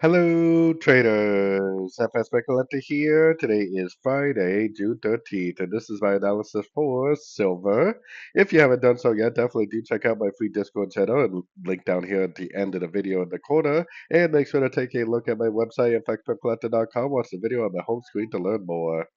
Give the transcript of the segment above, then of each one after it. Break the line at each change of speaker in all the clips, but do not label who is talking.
Hello, traders. FX Pip Collector here. Today is Friday, June 13th, and this is my analysis for silver. If you haven't done so yet, definitely do check out my free Discord channel and link down here at the end of the video in the corner. And make sure to take a look at my website, fxpipcollector.com. Watch the video on the home screen to learn more.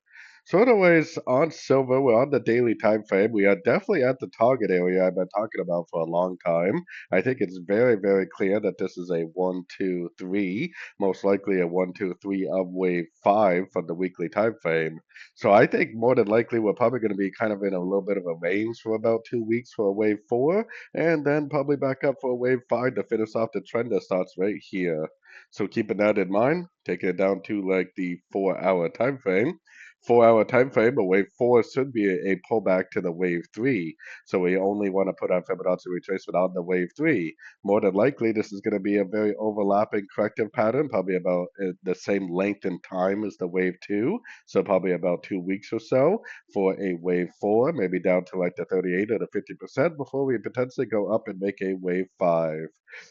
So anyways, on silver, we're on the daily time frame. We are definitely at the target area I've been talking about for a long time. I think it's very, very clear that this is a 1, 2, 3, most likely a 1, 2, 3 of wave 5 from the weekly time frame. So I think more than likely we're probably going to be kind of in a little bit of a range for about 2 weeks for a wave 4, and then probably back up for a wave 5 to finish off the trend that starts right here. So keeping that in mind, taking it down to like the 4 hour time frame. 4 hour time frame, a wave 4 should be a pullback to the wave 3. So we only want to put our Fibonacci retracement on the wave 3. More than likely, this is going to be a very overlapping corrective pattern, probably about the same length and time as the wave 2. So probably about 2 weeks or so for a wave 4, maybe down to like the 38 or the 50% before we potentially go up and make a wave 5.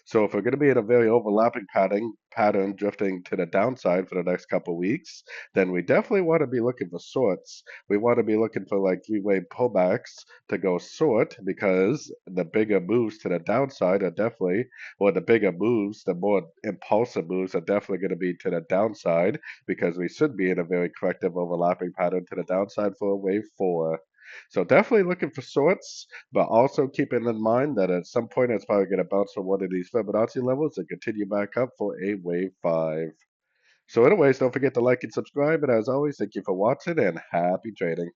So if we're going to be in a very overlapping pattern drifting to the downside for the next couple of weeks, then we definitely want to be looking for shorts. We want to be looking for like three-way pullbacks to go short because the bigger moves to the downside are definitely, or the bigger moves, the more impulsive moves are definitely going to be to the downside because we should be in a very corrective overlapping pattern to the downside for a wave 4. So definitely looking for shorts, but also keeping in mind that at some point it's probably going to bounce from one of these Fibonacci levels and continue back up for a wave 5. So anyways, don't forget to like and subscribe. And as always, thank you for watching and happy trading.